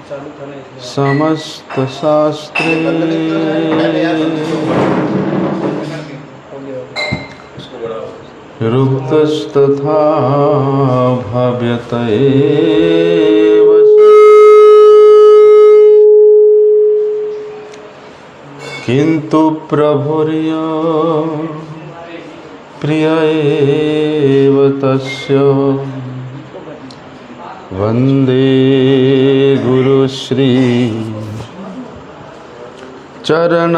समस्त शास्त्रे रुक्तस्तथा भाव्यत एव किन्तु प्रभुर्य प्रिय एव तस्य वन्दे गुरुश्री चरणारविन्दम्।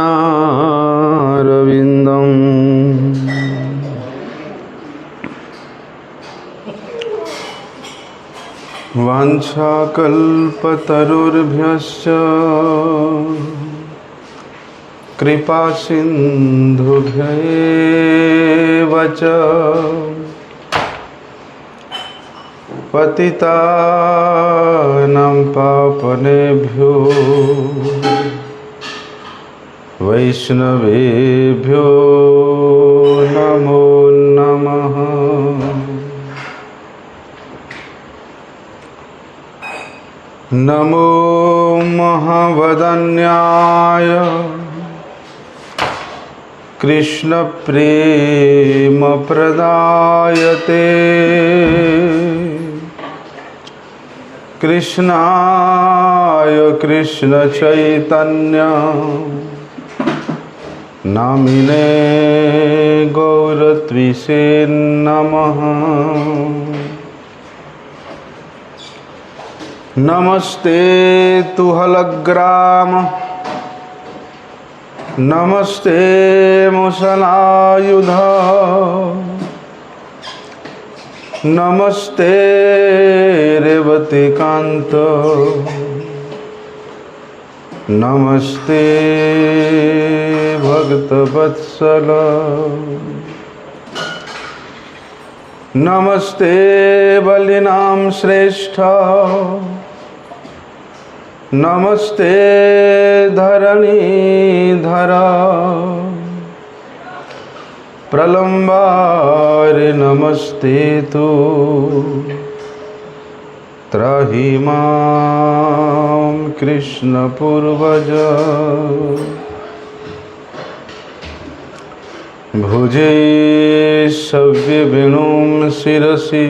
वाञ्छाकल्पतरुर्भ्यश्च कृपासिन्धुभ्येव च पतितानां पावनेभ्यो वैष्णवेभ्यो नमो नमः। नमो महावदन्याय कृष्णप्रेमप्रदायते कृष्णाय कृष्णचैतन्य नामिने गौरत्विषे नमः। नमस्ते तुहलग्राम नमस्ते मुसलायुध नमस्ते रेवतीकांत नमस्ते भक्तवत्सल नमस्ते बलिनाम श्रेष्ठ नमस्ते धरणीधर प्रलम्बारे नमस्ते तु त्राहि मां कृष्ण पूर्वज भुजे सव्यवेणुं शिरसि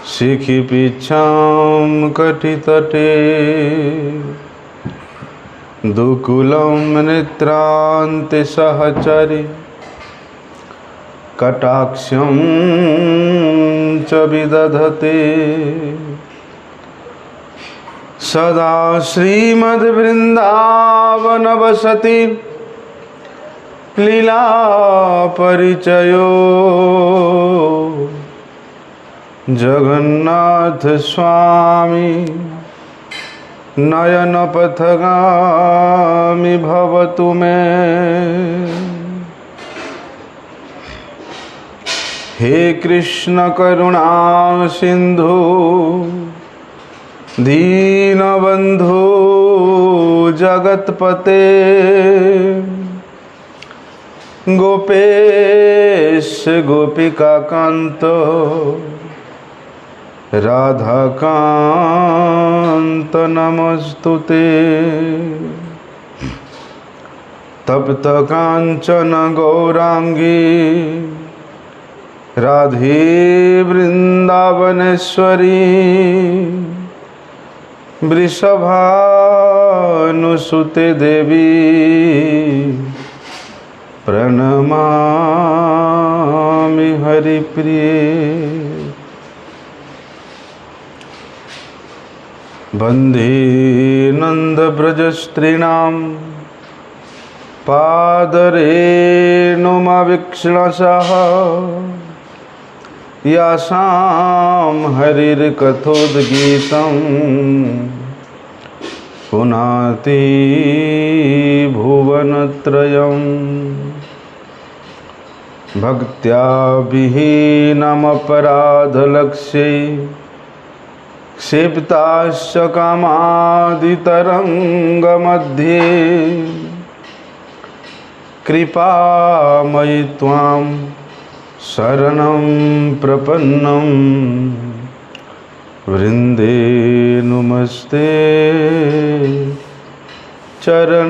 शिखिपीच्छां कटितटे दुकूलं नेत्रान्ते सहचरि कटाक्षं च विदधते सदा श्रीमद्वृन्दावनवसति लीला परिचयो जगन्नाथ स्वामी नयनपथगामी भवतु मे। हे कृष्ण करुणा सिंधु दीनबंधु जगतपते गोपेश गोपिकाकांत राधाकांत नमस्तुते। तप्त कांचन गौरांगी राधे वृंदावनेश्वरी वृषभानुसुते देवी प्रणमामि हरिप्रिये। वन्दे नन्दव्रजस्त्रीणां पादरेणुमवीक्षणसः यासां हरिर्कथोद्गीतं पुनाति भुवनत्रयम्। भक्त्या विहीनमपराधलक्ष्ये क्षिप्ताश्च कामादितरङ्गमध्ये कृपामयि त्वां शरणं प्रपन्नं वृंदे नुमस्ते चरणारविंदम।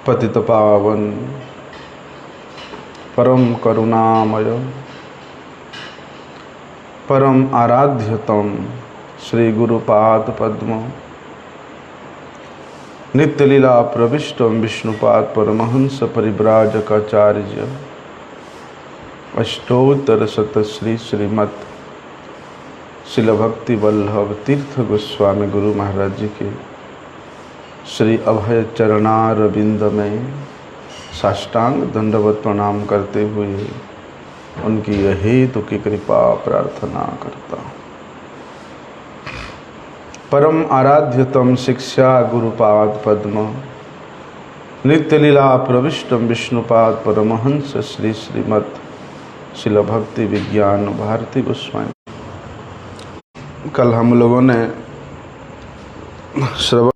पतित पावन परम करुणामय परम आराध्यतम श्री गुरुपाद पद्म नित्य लीला प्रविष्टम विष्णुपाद परमहंस परिव्राजकाचार्य अष्टोत्तर शत श्री श्रीमत् शिल भक्ति वल्लभ तीर्थ गोस्वामी गुरु महाराज जी के श्री अभय चरणारविंद में साष्टांग दंडवत प्रणाम करते हुए उनकी हेतु की कृपा प्रार्थना करता हूँ। परम आराध्यतम शिक्षा गुरुपाद पद्म नित्य लीला प्रविष्टम विष्णुपाद परमहंस श्री श्रीमत् शिल भक्ति विज्ञान भारती गोस्वामी। कल हम लोगों ने श्रवण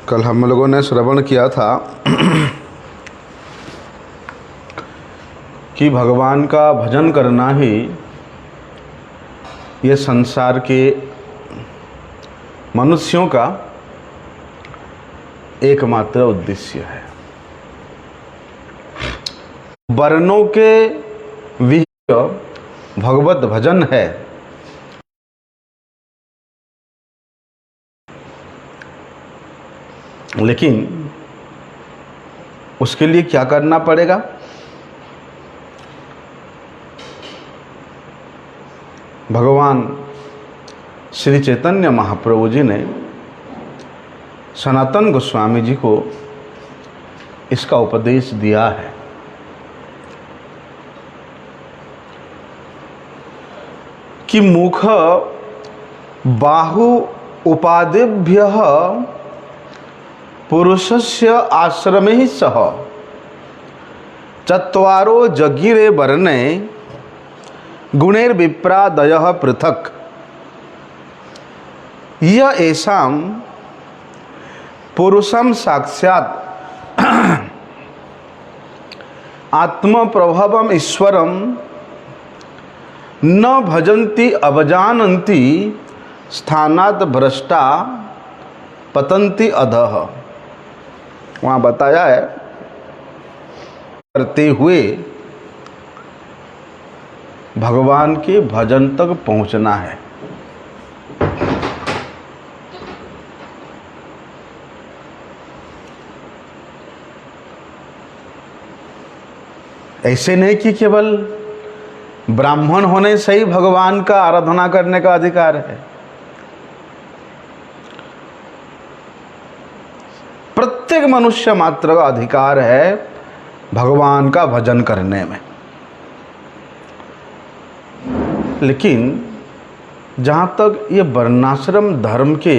कल हम लोगों ने श्रवण किया था कि भगवान का भजन करना ही ये संसार के मनुष्यों का एकमात्र उद्देश्य है। वर्णों के विहित भगवत भजन है, लेकिन उसके लिए क्या करना पड़ेगा? भगवान श्री चैतन्य महाप्रभु जी ने सनातन गोस्वामी जी को इसका उपदेश दिया है कि मुख बाहु उपादिभ्यः पुरुषस्य आश्रमे ही सह चत्वारो जगिरे वर्णे गुणैर्विप्रादयः पृथक् यः एषां पुरुषं साक्षात् आत्मप्रभवम् ईश्वरं न भजन्ति अवजानन्ति स्थानात् भ्रष्टा पतन्ति अधः। वहाँ बताया है करते हुए भगवान के भजन तक पहुँचना है। ऐसे नहीं कि केवल ब्राह्मण होने से ही भगवान का आराधना करने का अधिकार है। प्रत्येक मनुष्य मात्र का अधिकार है भगवान का भजन करने में। लेकिन जहाँ तक ये वर्णाश्रम धर्म के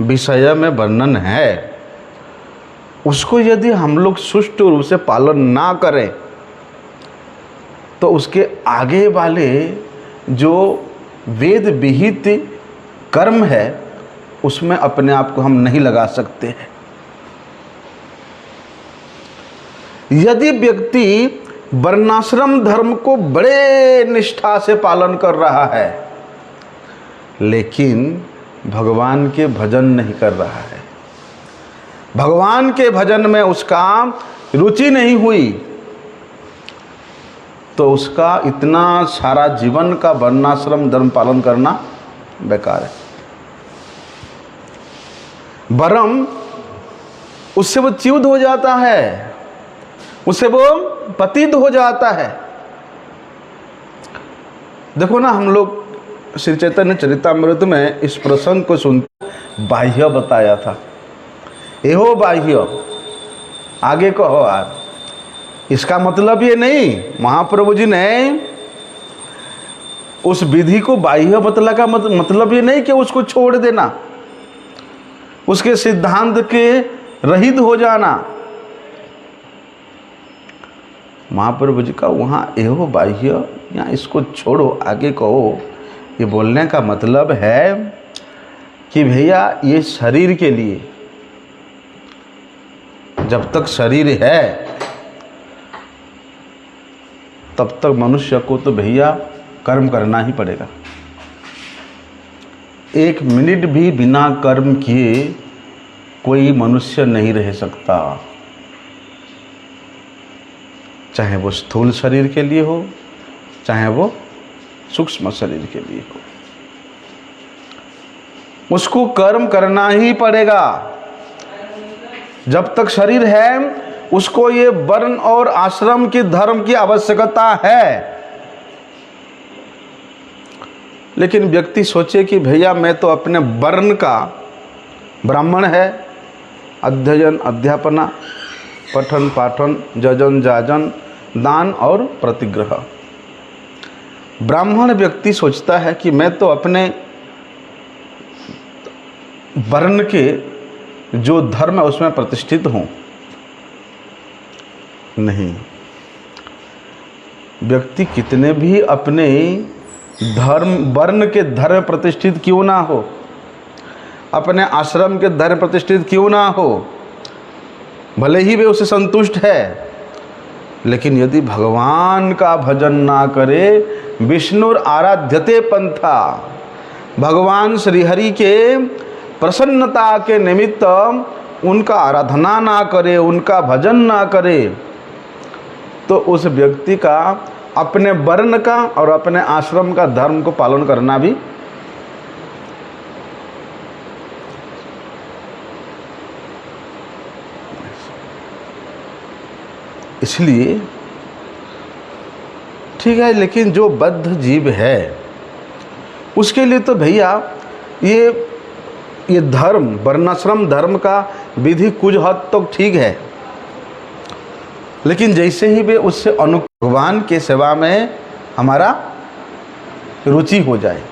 विषय में वर्णन है, उसको यदि हम लोग सुष्ठु रूप से पालन ना करें तो उसके आगे वाले जो वेद विहित कर्म है उसमें अपने आप को हम नहीं लगा सकते हैं। यदि व्यक्ति वर्णाश्रम धर्म को बड़े निष्ठा से पालन कर रहा है लेकिन भगवान के भजन नहीं कर रहा है, भगवान के भजन में उसका रुचि नहीं हुई, तो उसका इतना सारा जीवन का वर्णाश्रम धर्म पालन करना बेकार है। वरम उससे वो च्युत हो जाता है, उससे वो पतित हो जाता है। देखो ना, हम लोग श्री चैतन्य चरितामृत में इस प्रसंग को सुनते बाह्य बताया था। एहो बाह्य, आगे कहो आज। इसका मतलब ये नहीं, महाप्रभु जी ने उस विधि को बाह्य बतला का मतलब ये नहीं कि उसको छोड़ देना, उसके सिद्धांत के रहित हो जाना। महाप्रभु जी का वहाँ एहो बाह्य या इसको छोड़ो आगे कहो, ये बोलने का मतलब है कि भैया ये शरीर के लिए, जब तक शरीर है तब तक मनुष्य को तो भैया कर्म करना ही पड़ेगा। एक मिनट भी बिना कर्म किए कोई मनुष्य नहीं रह सकता, चाहे वो स्थूल शरीर के लिए हो, चाहे वो सूक्ष्म शरीर के लिए हो, उसको कर्म करना ही पड़ेगा। जब तक शरीर है उसको ये वर्ण और आश्रम के धर्म की आवश्यकता है। लेकिन व्यक्ति सोचे कि भैया मैं तो अपने वर्ण का, ब्राह्मण है, अध्ययन अध्यापना, पठन पाठन, जजन जाजन, दान और प्रतिग्रह। ब्राह्मण व्यक्ति सोचता है कि मैं तो अपने वर्ण के जो धर्म है उसमें प्रतिष्ठित हूँ। नहीं, व्यक्ति कितने भी अपने धर्म वर्ण के धर्म प्रतिष्ठित क्यों ना हो, अपने आश्रम के धर्म प्रतिष्ठित क्यों ना हो, भले ही वे उसे संतुष्ट है, लेकिन यदि भगवान का भजन ना करे, विष्णुर आराध्यते पंथा, भगवान श्रीहरि के प्रसन्नता के निमित्त उनका आराधना ना करे, उनका भजन ना करे, तो उस व्यक्ति का अपने वर्ण का और अपने आश्रम का धर्म को पालन करना भी इसलिए ठीक है। लेकिन जो बद्ध जीव है उसके लिए तो भैया ये धर्म, वर्णाश्रम धर्म का विधि कुछ हद तक ठीक है, लेकिन जैसे ही वे उससे भगवान के सेवा में हमारा रुचि हो जाए,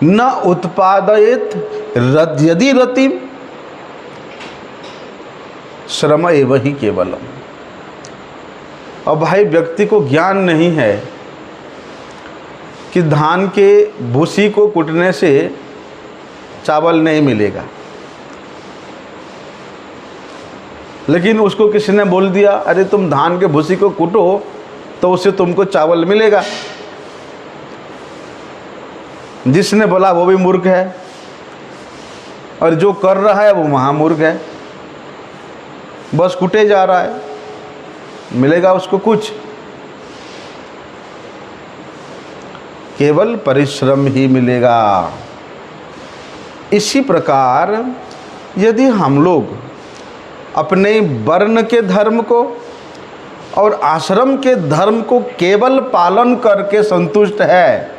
न उत्पादयेत यदि रतिम श्रम एव ही केवलम। अब भाई व्यक्ति को ज्ञान नहीं है कि धान के भूसी को कूटने से चावल नहीं मिलेगा, लेकिन उसको किसी ने बोल दिया अरे तुम धान के भूसी को कूटो तो उससे तुमको चावल मिलेगा। जिसने बोला वो भी मूर्ख है, और जो कर रहा है वो महामूर्ख है, बस कूटे जा रहा है, मिलेगा उसको कुछ, केवल परिश्रम ही मिलेगा। इसी प्रकार यदि हम लोग अपने वर्ण के धर्म को और आश्रम के धर्म को केवल पालन करके संतुष्ट है,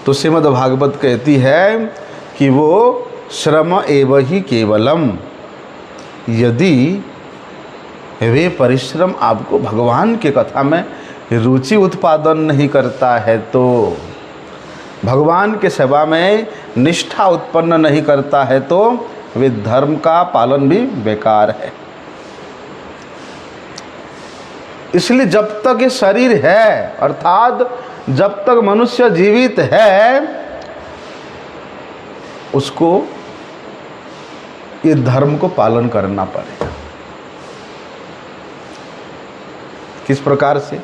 तो श्रीमद् भागवत कहती है कि वो श्रम एव ही केवलम। यदि वे परिश्रम आपको भगवान के कथा में रुचि उत्पादन नहीं करता है, तो भगवान के सेवा में निष्ठा उत्पन्न नहीं करता है, तो वे धर्म का पालन भी बेकार है। इसलिए जब तक ये शरीर है, अर्थात जब तक मनुष्य जीवित है, उसको ये धर्म को पालन करना पड़ेगा। किस प्रकार से?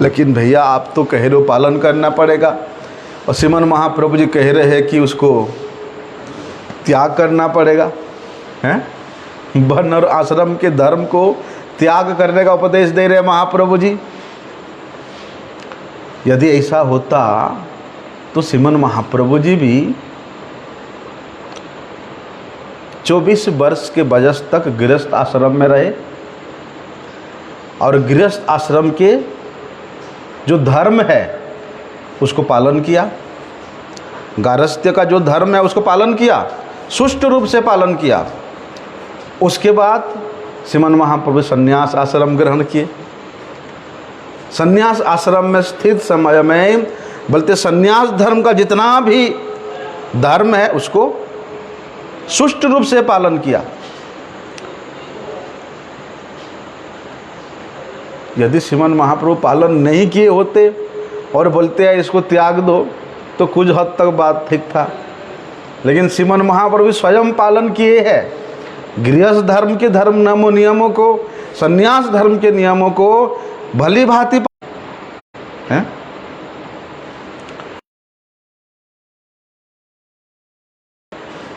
लेकिन भैया आप तो कह रहे हो पालन करना पड़ेगा, और श्रीमन महाप्रभु जी कह रहे हैं कि उसको त्याग करना पड़ेगा, हैं? वर्ण और आश्रम के धर्म को त्याग करने का उपदेश दे रहे महाप्रभु जी। यदि ऐसा होता तो श्रीमन महाप्रभु जी भी 24 वर्ष के वयस तक गृहस्थ आश्रम में रहे, और गृहस्थ आश्रम के जो धर्म है उसको पालन किया, गारहस्थ्य का जो धर्म है उसको पालन किया, सुष्ट रूप से पालन किया। उसके बाद श्रीमन महाप्रभु संन्यास आश्रम ग्रहण किए। संन्यास आश्रम में स्थित समय में बोलते संन्यास धर्म का जितना भी धर्म है उसको सुष्ट रूप से पालन किया। यदि श्रीमन महाप्रभु पालन नहीं किए होते और बोलते हैं इसको त्याग दो तो कुछ हद तक बात ठीक था, लेकिन श्रीमन महाप्रभु स्वयं पालन किए हैं। गृहस्थ धर्म के नियमों को, संन्यास धर्म के नियमों को भली भांति हैं।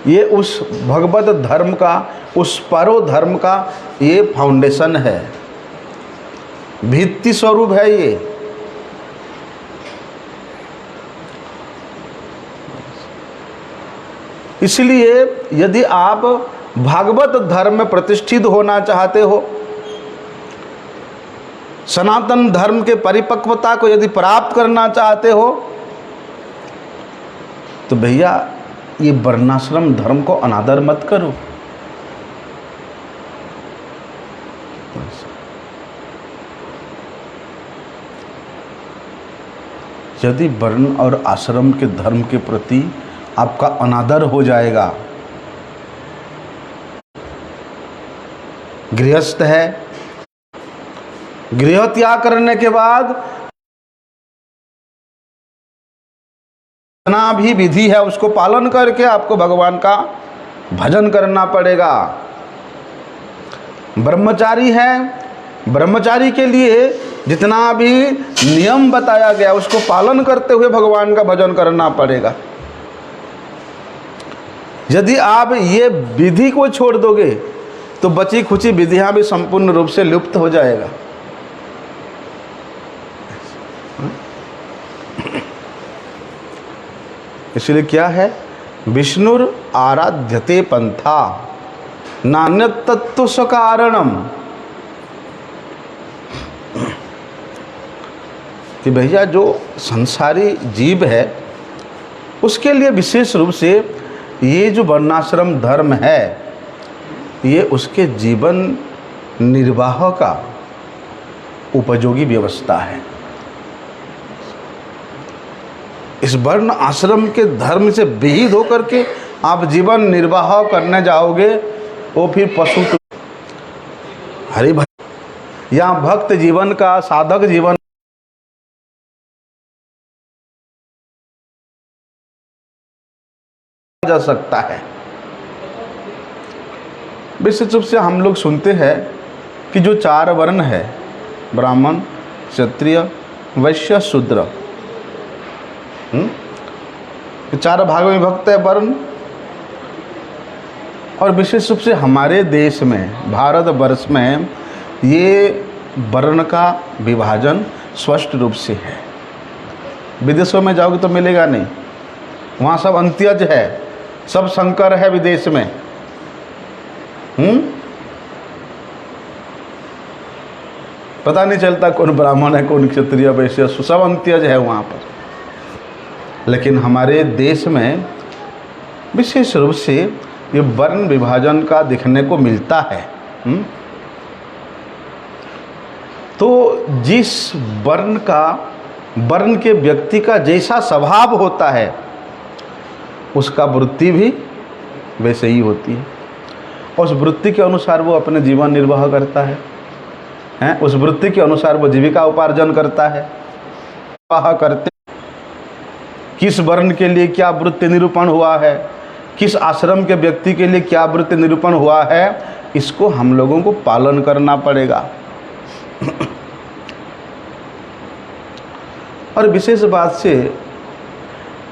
ये उस भगवत धर्म का, उस परो धर्म का ये फाउंडेशन है, भित्ति स्वरूप है ये। इसलिए यदि आप भागवत धर्म में प्रतिष्ठित होना चाहते हो, सनातन धर्म के परिपक्वता को यदि प्राप्त करना चाहते हो, तो भैया ये वर्णाश्रम धर्म को अनादर मत करो। यदि वर्ण और आश्रम के धर्म के प्रति आपका अनादर हो जाएगा, गृहस्थ है, गृह त्याग करने के बाद जितना भी विधि है उसको पालन करके आपको भगवान का भजन करना पड़ेगा। ब्रह्मचारी है, ब्रह्मचारी के लिए जितना भी नियम बताया गया उसको पालन करते हुए भगवान का भजन करना पड़ेगा। यदि आप ये विधि को छोड़ दोगे तो बची खुची विधियां भी संपूर्ण रूप से लुप्त हो जाएगा। इसलिए क्या है, विष्णुर आराध्यते पंथा नान्यत् तत्व सकारणम, कि भैया जो संसारी जीव है उसके लिए विशेष रूप से ये जो वर्णाश्रम धर्म है ये उसके जीवन निर्वाह का उपयोगी व्यवस्था है। इस वर्ण आश्रम के धर्म से विहित होकर के आप जीवन निर्वाह करने जाओगे, वो फिर पशु तो हरि भक्त या भक्त जीवन का, साधक जीवन जा सकता है। विशेष रूप से हम लोग सुनते हैं कि जो 4 वर्ण है, ब्राह्मण, क्षत्रिय, वैश्य, शूद्र, 4 भागों में विभक्त है वर्ण। और विशेष रूप से हमारे देश में, भारतवर्ष में ये वर्ण का विभाजन स्पष्ट रूप से है। विदेशों में जाओगे तो मिलेगा नहीं, वहाँ सब अंत्यज है, सब संकर है विदेश में। पता नहीं चलता कौन ब्राह्मण है, कौन क्षत्रिय, वैश्य, सब अंत्यज है वहाँ पर। लेकिन हमारे देश में विशेष रूप से ये वर्ण विभाजन का दिखने को मिलता है। तो जिस वर्ण के व्यक्ति का जैसा स्वभाव होता है उसका वृत्ति भी वैसे ही होती है। उस वृत्ति के अनुसार वो अपने जीवन निर्वाह करता है, उस वृत्ति के अनुसार वो जीविका उपार्जन करता है। निर्वाह करते किस वर्ण के लिए क्या वृत्ति निरूपण हुआ है, किस आश्रम के व्यक्ति के लिए क्या वृत्ति निरूपण हुआ है, इसको हम लोगों को पालन करना पड़ेगा। और विशेष बात से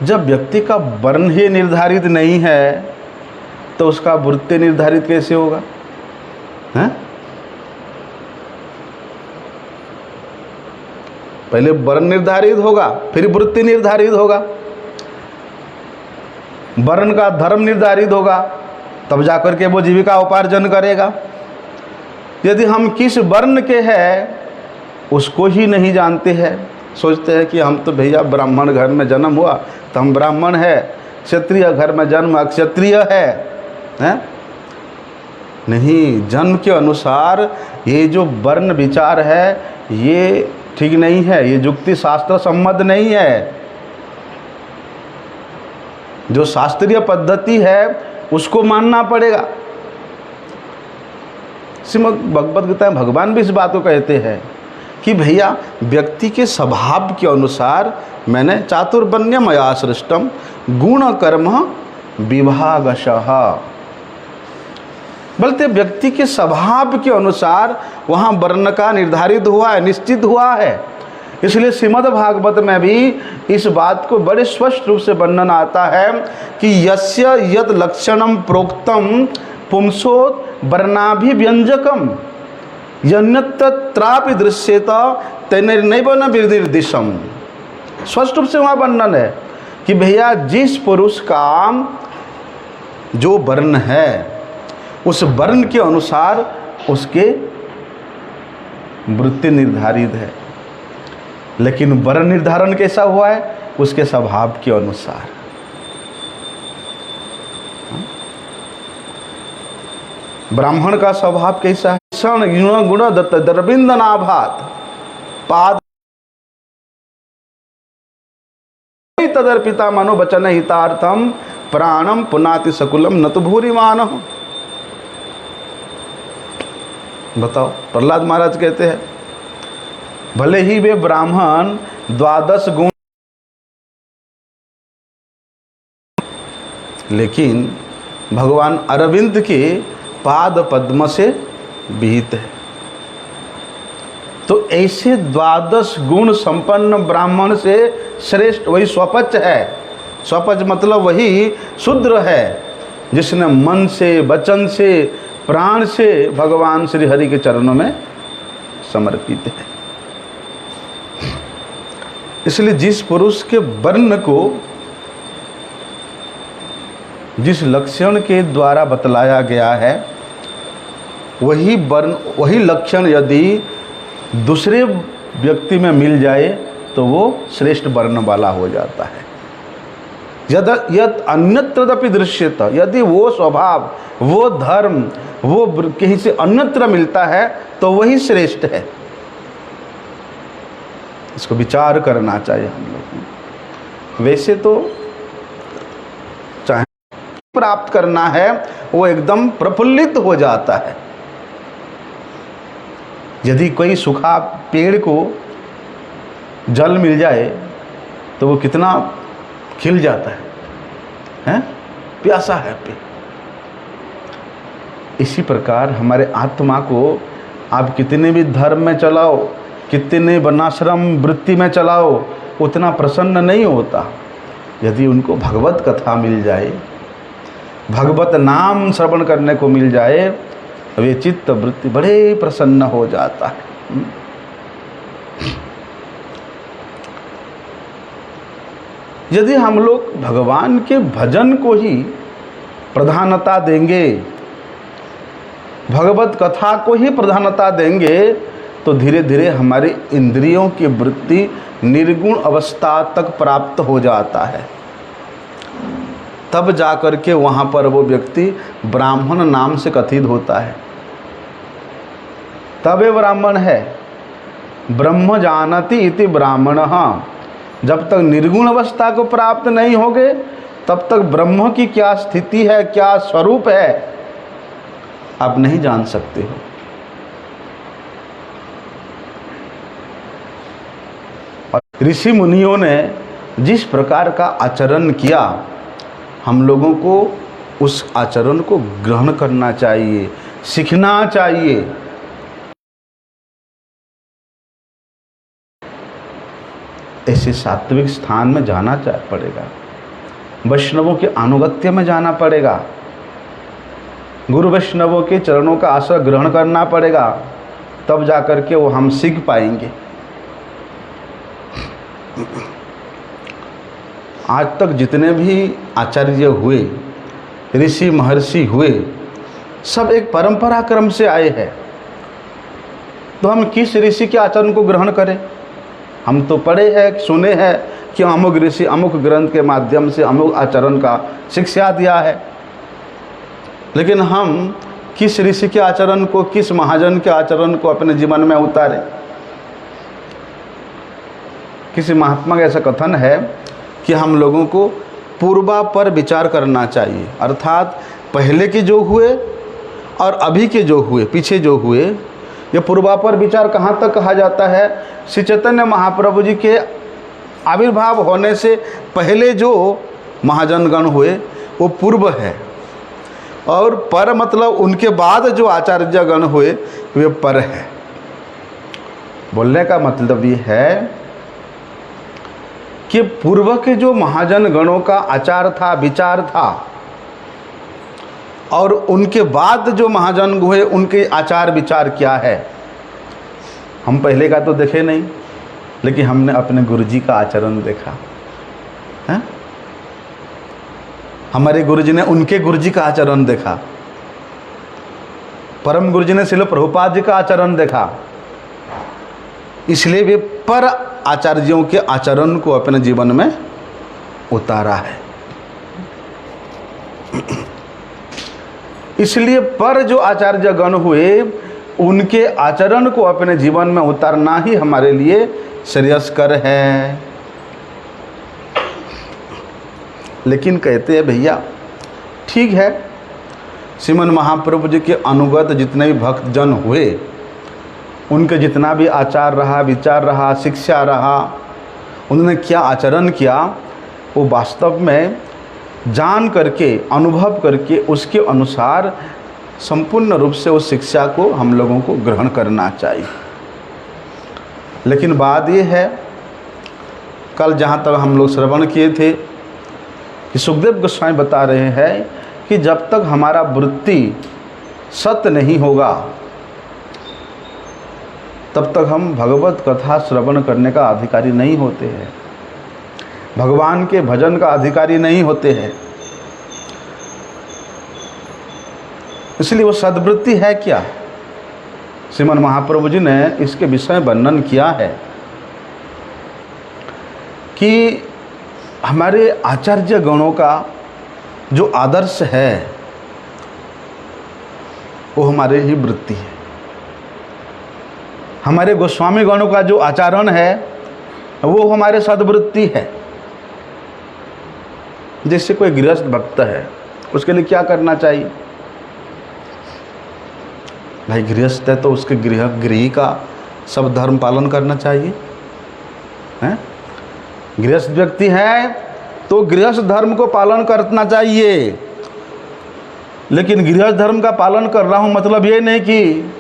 जब व्यक्ति का वर्ण ही निर्धारित नहीं है तो उसका वृत्ति निर्धारित कैसे होगा? पहले वर्ण निर्धारित होगा, फिर वृत्ति निर्धारित होगा, वर्ण का धर्म निर्धारित होगा, तब जाकर के वो जीविका उपार्जन करेगा। यदि हम किस वर्ण के हैं उसको ही नहीं जानते हैं, सोचते हैं कि हम तो भैया ब्राह्मण घर में जन्म हुआ तो हम ब्राह्मण है, क्षत्रिय घर में जन्म अक्षत्रिय है, हैं? नहीं, जन्म के अनुसार ये जो वर्ण विचार है ये ठीक नहीं है, ये युक्ति शास्त्र सम्मत नहीं है। जो शास्त्रीय पद्धति है उसको मानना पड़ेगा। श्रीमद् भगवद गीता में भगवान भी इस बात को कहते हैं कि भैया व्यक्ति के स्वभाव के अनुसार मैंने चातुर्वर्ण्य मया सृष्टम गुण कर्म विभागशः, बोलते व्यक्ति के स्वभाव के अनुसार वहाँ वर्ण का निर्धारित हुआ है, निश्चित हुआ है। इसलिए श्रीमद् भागवत में भी इस बात को बड़े स्पष्ट रूप से वर्णन आता है कि यस्य यत् लक्षणम प्रोक्तम पुंसो वर्णाभिव्यंजकम यन्यत्रापि दृश्येत तैर्नैव न विनिर्दिशम। स्पष्ट रूप से वहाँ वर्णन है कि भैया जिस पुरुष का जो वर्ण है उस वर्ण के अनुसार उसके वृत्ति निर्धारित है, लेकिन वर्ण निर्धारण कैसा हुआ है? उसके स्वभाव के अनुसार। ब्राह्मण का स्वभाव कैसा है? क्षण गुण गुण दत्त दरबिंद नाभात पाद तदर्पिता मनो वचन हितार्थम प्राणम पुनाति सकुलम न तो भूरिमान। बताओ, प्रहलाद महाराज कहते हैं भले ही वे ब्राह्मण 12 गुण, लेकिन भगवान अरविंद के पाद पद्म से विहित है। तो ऐसे 12 गुण संपन्न ब्राह्मण से श्रेष्ठ वही स्वपच है। स्वपच मतलब वही शूद्र है जिसने मन से, वचन से, प्राण से भगवान श्री हरि के चरणों में समर्पित है। इसलिए जिस पुरुष के वर्ण को जिस लक्षण के द्वारा बतलाया गया है वही वर्ण, वही लक्षण यदि दूसरे व्यक्ति में मिल जाए तो वो श्रेष्ठ वर्ण वाला हो जाता है। यद अन्यत्रदपि दृश्यत, यदि वो स्वभाव, वो धर्म, वो कहीं से अन्यत्र मिलता है तो वही श्रेष्ठ है। इसको विचार करना चाहिए हम लोग। वैसे तो चाहे प्राप्त करना है वो एकदम प्रफुल्लित हो जाता है। यदि कोई सूखा पेड़ को जल मिल जाए तो वो कितना खिल जाता है? प्यासा है पे। इसी प्रकार हमारे आत्मा को आप कितने भी धर्म में चलाओ, कितने वर्णाश्रम वृत्ति में चलाओ, उतना प्रसन्न नहीं होता। यदि उनको भगवत कथा मिल जाए, भगवत नाम श्रवण करने को मिल जाए, वे चित्त वृत्ति बड़े प्रसन्न हो जाता है। यदि हम लोग भगवान के भजन को ही प्रधानता देंगे, भगवत कथा को ही प्रधानता देंगे, तो धीरे धीरे हमारी इंद्रियों की वृत्ति निर्गुण अवस्था तक प्राप्त हो जाता है। तब जाकर के वहाँ पर वो व्यक्ति ब्राह्मण नाम से कथित होता है। तब ये ब्राह्मण है। ब्रह्म जानति इति ब्राह्मणः। जब तक निर्गुण अवस्था को प्राप्त नहीं होगे तब तक ब्रह्म की क्या स्थिति है, क्या स्वरूप है, आप नहीं जान सकते हो। और ऋषि मुनियों ने जिस प्रकार का आचरण किया, हम लोगों को उस आचरण को ग्रहण करना चाहिए, सीखना चाहिए। ऐसे सात्विक स्थान में जाना पड़ेगा, वैष्णवों के अनुगत्य में जाना पड़ेगा, गुरु वैष्णवों के चरणों का आश्रय ग्रहण करना पड़ेगा, तब जाकर के वो हम सीख पाएंगे। आज तक जितने भी आचार्य हुए, ऋषि महर्षि हुए, सब एक परंपरा क्रम से आए हैं। तो हम किस ऋषि के आचरण को ग्रहण करें? हम तो पढ़े हैं, सुने हैं, कि अमुक ऋषि अमुक ग्रंथ के माध्यम से अमुक आचरण का शिक्षा दिया है, लेकिन हम किस ऋषि के आचरण को, किस महाजन के आचरण को अपने जीवन में उतारें। किसी महात्मा का ऐसा कथन है कि हम लोगों को पूर्वा पर विचार करना चाहिए, अर्थात पहले के जो हुए और अभी के जो हुए, पीछे जो हुए, ये पूर्वा पर विचार कहाँ तक कहा जाता है? श्री चैतन्य महाप्रभु जी के आविर्भाव होने से पहले जो महाजनगण हुए वो पूर्व है, और पर मतलब उनके बाद जो आचार्यगण हुए वे पर है। बोलने का मतलब ये है कि पूर्व के जो महाजन गणों का आचार था, विचार था, और उनके बाद जो महाजन हुए उनके आचार विचार क्या है। हम पहले का तो देखे नहीं, लेकिन हमने अपने गुरुजी का आचरण देखा है। हमारे गुरुजी ने उनके गुरुजी का आचरण देखा, परम गुरुजी ने श्रील प्रभुपाद जी का आचरण देखा, इसलिए वे पर आचार्यों के आचरण को अपने जीवन में उतारा है। इसलिए पर जो आचार्य गण हुए उनके आचरण को अपने जीवन में उतारना ही हमारे लिए श्रेयस्कर है। लेकिन कहते हैं भैया ठीक है, श्रीमन महाप्रभु जी के अनुगत जितने भी भक्तजन हुए, उनके जितना भी आचार रहा, विचार रहा, शिक्षा रहा, उन्होंने क्या आचरण किया, वो वास्तव में जान करके, अनुभव करके उसके अनुसार संपूर्ण रूप से उस शिक्षा को हम लोगों को ग्रहण करना चाहिए। लेकिन बात ये है, कल जहाँ तक हम लोग श्रवण किए थे कि सुखदेव गोस्वामी बता रहे हैं कि जब तक हमारा वृत्ति सत्य नहीं होगा तब तक हम भगवत कथा श्रवण करने का अधिकारी नहीं होते हैं, भगवान के भजन का अधिकारी नहीं होते हैं। इसलिए वो सद्वृत्ति है क्या? श्रीमन महाप्रभु जी ने इसके विषय में वर्णन किया है कि हमारे आचार्य गणों का जो आदर्श है वो हमारे ही वृत्ति है। हमारे गोस्वामी गणों का जो आचरण है वो हमारे सद्वृत्ति है। जैसे कोई गृहस्थ भक्त है, उसके लिए क्या करना चाहिए? भाई गृहस्थ है तो उसके गृही का सब धर्म पालन करना चाहिए, हैं? गृहस्थ व्यक्ति है तो गृहस्थ धर्म को पालन करना चाहिए। लेकिन गृहस्थ धर्म का पालन कर रहा हूँ मतलब ये नहीं कि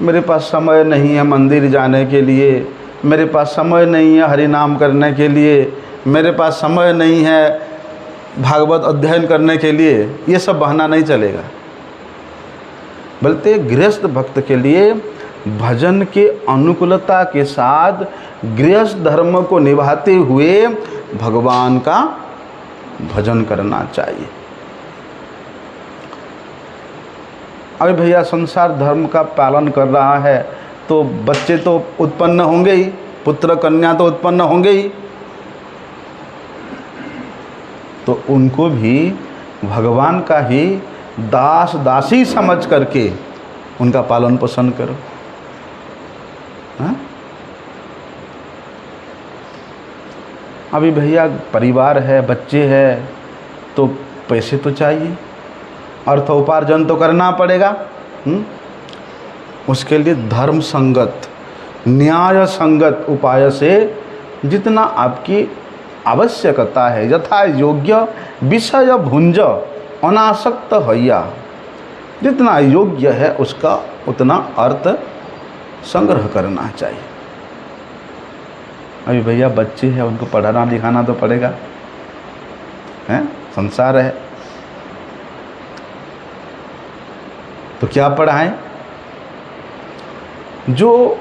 मेरे पास समय नहीं है मंदिर जाने के लिए, मेरे पास समय नहीं है हरि नाम करने के लिए, मेरे पास समय नहीं है भागवत अध्ययन करने के लिए, ये सब बहाना नहीं चलेगा। बल्कि गृहस्थ भक्त के लिए भजन के अनुकूलता के साथ गृहस्थ धर्म को निभाते हुए भगवान का भजन करना चाहिए। अभी भैया संसार धर्म का पालन कर रहा है तो बच्चे तो उत्पन्न होंगे ही, पुत्र कन्या तो उत्पन्न होंगे ही, तो उनको भी भगवान का ही दास दासी समझ करके उनका पालन पोषण करो। हाँ? अभी भैया परिवार है, बच्चे हैं, तो पैसे तो चाहिए, अर्थोपार्जन तो करना पड़ेगा। उसके लिए धर्म संगत, न्याय संगत उपाय से जितना आपकी आवश्यकता है, यथा योग्य विषय भुंज अनासक्त हैया, जितना योग्य है उसका उतना अर्थ संग्रह करना चाहिए। अभी भैया बच्चे हैं, उनको पढ़ाना लिखाना तो पड़ेगा, हैं? संसार है तो क्या पढ़ाएं? जो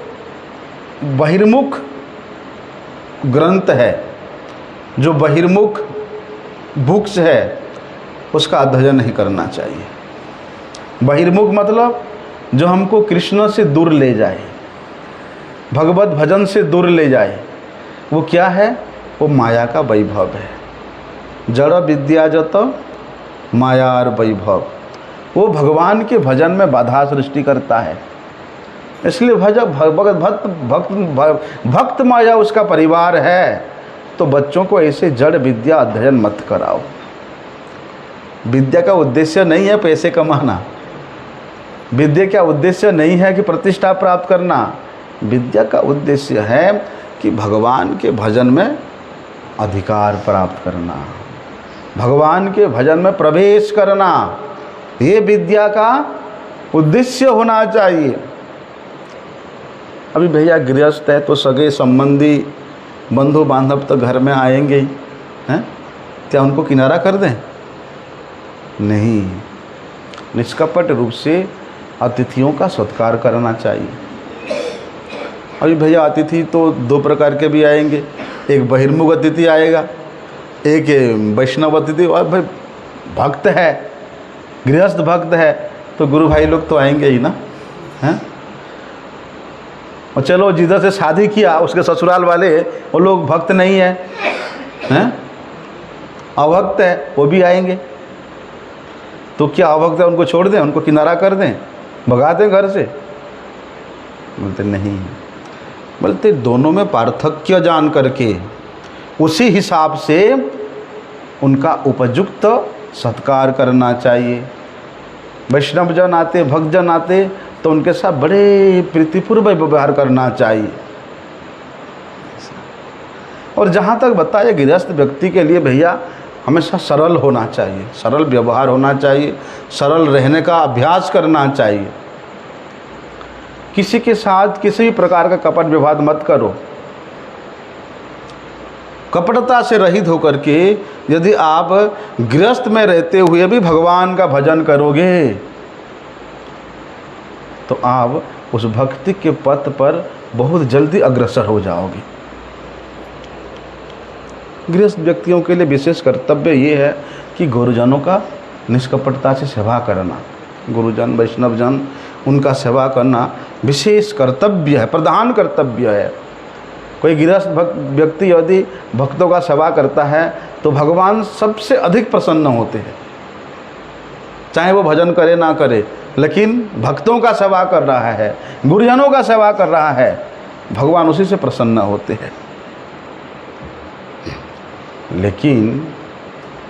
बहिर्मुख ग्रंथ है, जो बहिर्मुख बुक्स है, उसका अध्ययन नहीं करना चाहिए। बहिर्मुख मतलब जो हमको कृष्ण से दूर ले जाए, भगवत भजन से दूर ले जाए। वो क्या है? वो माया का वैभव है। जड़ विद्या जत मायार वैभव, वो भगवान के भजन में बाधा सृष्टि करता है। इसलिए भक्त माया उसका परिवार है। तो बच्चों को ऐसे जड़ विद्या अध्ययन मत कराओ। विद्या का उद्देश्य नहीं है पैसे कमाना, विद्या का उद्देश्य नहीं है कि प्रतिष्ठा प्राप्त करना। विद्या का उद्देश्य है कि भगवान के भजन में अधिकार प्राप्त करना, भगवान के भजन में प्रवेश करना, ये विद्या का उद्देश्य होना चाहिए। अभी भैया गृहस्थ है तो सगे संबंधी बंधु बांधव तो घर में आएंगे ही हैं, क्या उनको किनारा कर दें? नहीं, निष्कपट रूप से अतिथियों का सत्कार करना चाहिए। अभी भैया अतिथि तो दो प्रकार के भी आएंगे, एक बहिर्मुख अतिथि आएगा, एक वैष्णव अतिथि। और भाई भक्त है, गृहस्थ भक्त है तो गुरु भाई लोग तो आएंगे ही ना, हैं। और चलो जिधर से शादी किया उसके ससुराल वाले वो लोग भक्त नहीं है, हैं, अभक्त है, वो भी आएंगे। तो क्या अभक्त है उनको छोड़ दें, उनको किनारा कर दें, भगा दें घर से? बोलते नहीं, बोलते दोनों में पार्थक्य जान करके उसी हिसाब से उनका उपयुक्त सत्कार करना चाहिए। वैष्णव जन आते, भक्त जन आते तो उनके साथ बड़े प्रीतिपूर्वक व्यवहार करना चाहिए। और जहाँ तक बताया गृहस्थ व्यक्ति के लिए भैया हमेशा सरल होना चाहिए, सरल व्यवहार होना चाहिए, सरल रहने का अभ्यास करना चाहिए। किसी के साथ किसी भी प्रकार का कपट व्यवहार मत करो। कपटता से रहित होकर के यदि आप गृहस्थ में रहते हुए भी भगवान का भजन करोगे तो आप उस भक्ति के पथ पर बहुत जल्दी अग्रसर हो जाओगे। गृहस्थ व्यक्तियों के लिए विशेष कर्तव्य ये है कि गुरुजनों का निष्कपटता से सेवा करना, गुरुजन वैष्णवजन उनका सेवा करना विशेष कर्तव्य है, प्रधान कर्तव्य है। कोई गृहस्थ व्यक्ति यदि भक्तों का सेवा करता है तो भगवान सबसे अधिक प्रसन्न होते हैं, चाहे वो भजन करे ना करे, लेकिन भक्तों का सेवा कर रहा है, गुरुजनों का सेवा कर रहा है, भगवान उसी से प्रसन्न होते हैं। लेकिन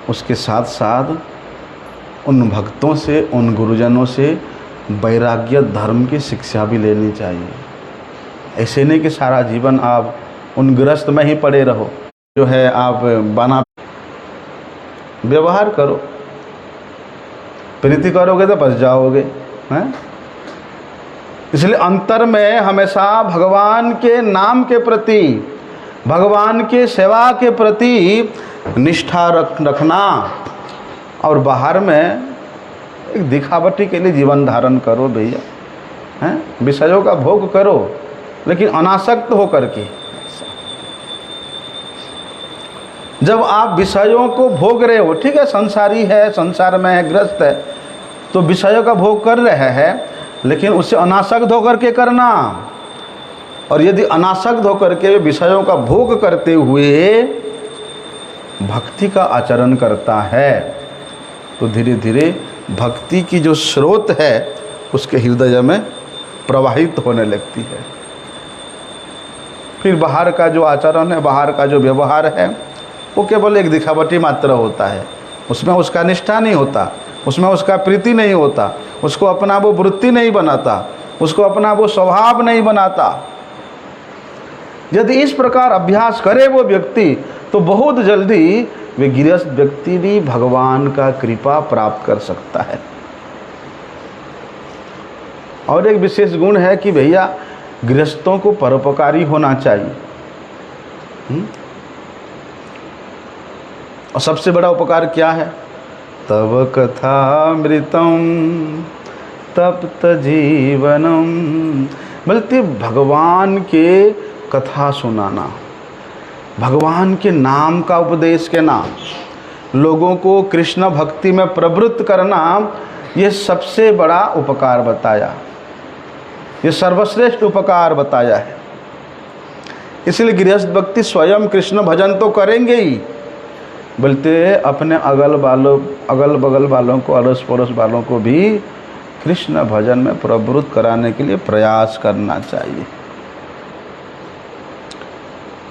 उसके साथ साथ उन भक्तों से, उन गुरुजनों से वैराग्य धर्म की शिक्षा भी लेनी चाहिए। ऐसे नहीं कि सारा जीवन आप उन गृहस्थ में ही पड़े रहो, जो है आप बना व्यवहार करो, प्रीति करोगे तो बच जाओगे, हैं। इसलिए अंतर में हमेशा भगवान के नाम के प्रति, भगवान के सेवा के प्रति निष्ठा रखना, और बाहर में एक दिखावटी के लिए जीवन धारण करो भैया, हैं। विषयों का भोग करो लेकिन अनासक्त हो करके। जब आप विषयों को भोग रहे हो, ठीक है, संसारी है, संसार में है, ग्रस्त है, तो विषयों का भोग कर रहे हैं, लेकिन उससे अनासक्त होकर के करना। और यदि अनासक्त होकर के विषयों का भोग करते हुए भक्ति का आचरण करता है तो धीरे धीरे भक्ति की जो स्रोत है उसके हृदय में प्रवाहित होने लगती है। फिर बाहर का जो आचरण है, बाहर का जो व्यवहार है, वो केवल एक दिखावटी मात्र होता है, उसमें उसका निष्ठा नहीं होता, उसमें उसका प्रीति नहीं होता, उसको अपना वो वृत्ति नहीं बनाता, उसको अपना वो स्वभाव नहीं बनाता। यदि इस प्रकार अभ्यास करे वो व्यक्ति तो बहुत जल्दी वे गृहस्थ व्यक्ति भी भगवान का कृपा प्राप्त कर सकता है। और एक विशेष गुण है कि भैया गृहस्थों को परोपकारी होना चाहिए। और सबसे बड़ा उपकार क्या है? तब कथामृतम तप्त जीवनम, बल्कि भगवान के कथा सुनाना, भगवान के नाम का उपदेश करना, लोगों को कृष्ण भक्ति में प्रवृत्त करना, ये सबसे बड़ा उपकार बताया, ये सर्वश्रेष्ठ उपकार बताया है। इसलिए गृहस्थ व्यक्ति स्वयं कृष्ण भजन तो करेंगे ही, बल्कि अपने अगल बगल वालों को, अड़ोस पड़ोस वालों को भी कृष्ण भजन में प्रवृत्त कराने के लिए प्रयास करना चाहिए।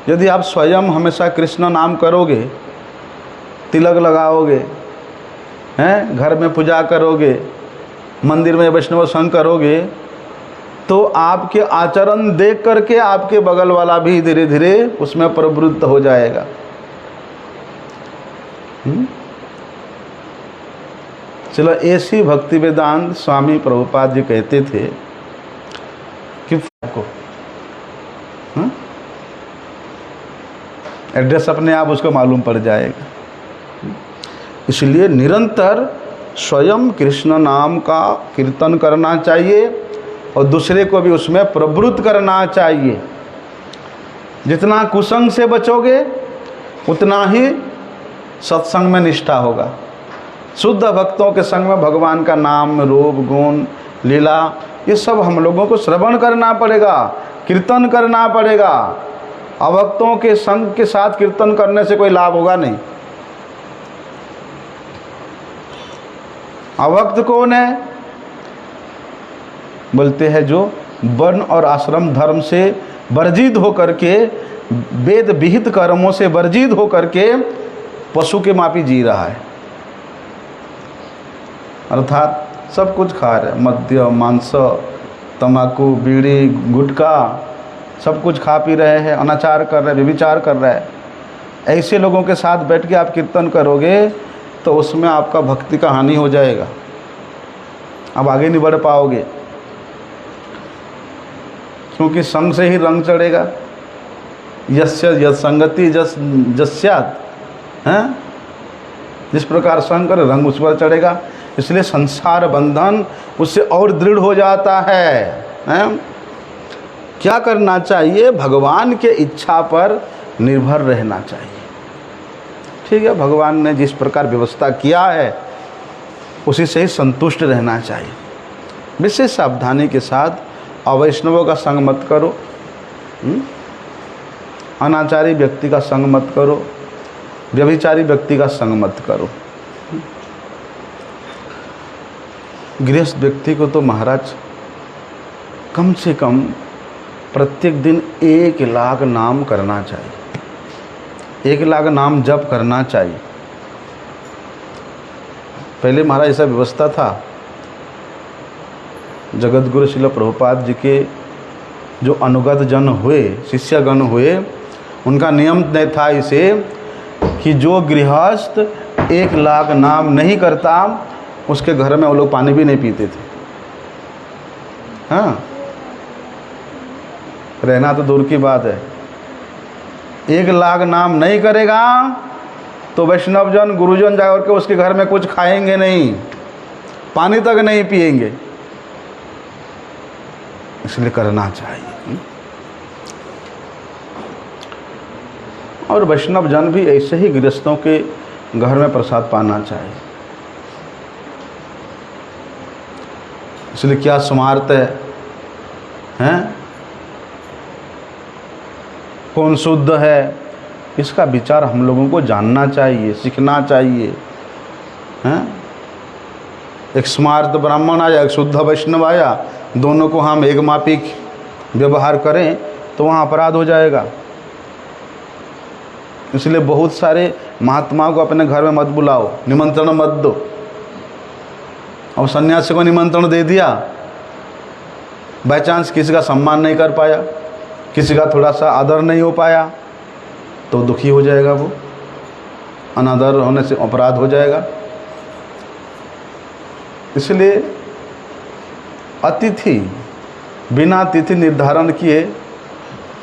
यदि आप स्वयं हमेशा कृष्ण नाम करोगे, तिलक लगाओगे, हैं, घर में पूजा करोगे, मंदिर में वैष्णव संग करोगे, तो आपके आचरण देख करके आपके बगल वाला भी धीरे धीरे उसमें प्रवृत्त हो जाएगा। चलो, ऐसी भक्ति वेदांत स्वामी प्रभुपाद जी कहते थे कि को एड्रेस अपने आप उसको मालूम पड़ जाएगा। इसलिए निरंतर स्वयं कृष्ण नाम का कीर्तन करना चाहिए और दूसरे को भी उसमें प्रवृत्त करना चाहिए। जितना कुसंग से बचोगे उतना ही सत्संग में निष्ठा होगा। शुद्ध भक्तों के संग में भगवान का नाम, रूप, गुण, लीला, ये सब हम लोगों को श्रवण करना पड़ेगा, कीर्तन करना पड़ेगा। अभक्तों के संग के साथ कीर्तन करने से कोई लाभ होगा नहीं। अभक्त कौन है? बोलते हैं जो वर्ण और आश्रम धर्म से वर्जित होकर के, वेद विहित कर्मों से वर्जित होकर के पशु के मापी जी रहा है, अर्थात सब कुछ खा रहे हैं, मद्य, मांस, तंबाकू, बीड़ी, गुटखा, सब कुछ खा पी रहे हैं, अनाचार कर रहे हैं, व्यभिचार कर रहे हैं। ऐसे लोगों के साथ बैठ के आप कीर्तन करोगे तो उसमें आपका भक्ति का हानि हो जाएगा, आप आगे नहीं बढ़ पाओगे, क्योंकि संग से ही रंग चढ़ेगा। यस्य यद संगति जस्यात्, हैं, जिस प्रकार संग कर रंग उस पर चढ़ेगा। इसलिए संसार बंधन उससे और दृढ़ हो जाता है, हैं? क्या करना चाहिए? भगवान के इच्छा पर निर्भर रहना चाहिए। ठीक है, भगवान ने जिस प्रकार व्यवस्था किया है उसी से ही संतुष्ट रहना चाहिए। विशेष सावधानी के साथ अवैष्णवों का संग मत करो, अनाचारी व्यक्ति का संग मत करो, व्यभिचारी व्यक्ति का संग मत करो। गृहस्थ व्यक्ति को तो महाराज कम से कम प्रत्येक दिन 1 लाख नाम करना चाहिए, 1 लाख नाम जप करना चाहिए। पहले महाराज ऐसा व्यवस्था था, जगत गुरु श्रील प्रभुपाद जी के जो अनुगत जन हुए, शिष्यगण हुए, उनका नियम तय था इसे कि जो गृहस्थ 1 लाख नाम नहीं करता उसके घर में वो लोग पानी भी नहीं पीते थे। हाँ, रहना तो दूर की बात है, 1 लाख नाम नहीं करेगा तो वैष्णवजन, गुरुजन जाकर के उसके घर में कुछ खाएंगे नहीं, पानी तक नहीं पिएंगे। इसलिए करना चाहिए। और वैष्णव जन भी ऐसे ही गृहस्थों के घर में प्रसाद पाना चाहिए। इसलिए क्या स्मार्थ है, हैं? कौन शुद्ध है, इसका विचार हम लोगों को जानना चाहिए, सीखना चाहिए, हैं? एक स्मार्त ब्राह्मण आया, एक शुद्ध वैष्णव आया, दोनों को हम एक मापिक व्यवहार करें तो वहाँ अपराध हो जाएगा। इसलिए बहुत सारे महात्माओं को अपने घर में मत बुलाओ, निमंत्रण मत दो। और सन्यासी को निमंत्रण दे दिया, बाय चांस किसी का सम्मान नहीं कर पाया, किसी का थोड़ा सा आदर नहीं हो पाया, तो दुखी हो जाएगा, वो अनादर होने से अपराध हो जाएगा। इसलिए अतिथि, बिना तिथि निर्धारण किए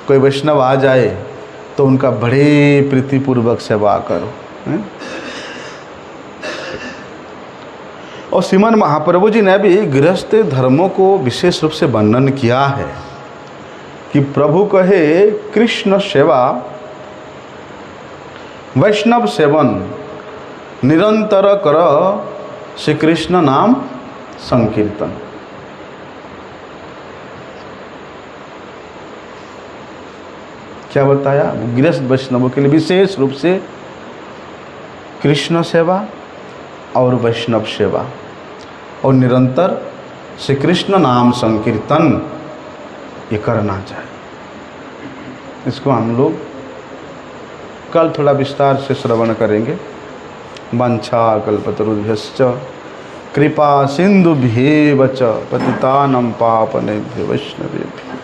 कोई वैष्णव आ जाए तो उनका बड़े प्रीतिपूर्वक सेवा करो, हैं? और श्रीमन महाप्रभु जी ने भी गृहस्थ धर्मों को विशेष रूप से वर्णन किया है कि प्रभु कहे कृष्ण सेवा, वैष्णव सेवन निरंतर कर, श्री कृष्ण नाम संकीर्तन। क्या बताया? गृहस्थ वैष्णवों के लिए विशेष रूप से कृष्ण सेवा और वैष्णव सेवा और निरंतर श्री कृष्ण नाम संकीर्तन ये करना चाहिए। इसको हम लोग कल थोड़ा विस्तार से श्रवण करेंगे। वांछा कल्पतरुभ्यश्च कृपा सिंधुभ्येव च पतितानं पावनेभ्यो वैष्णवेभ्यो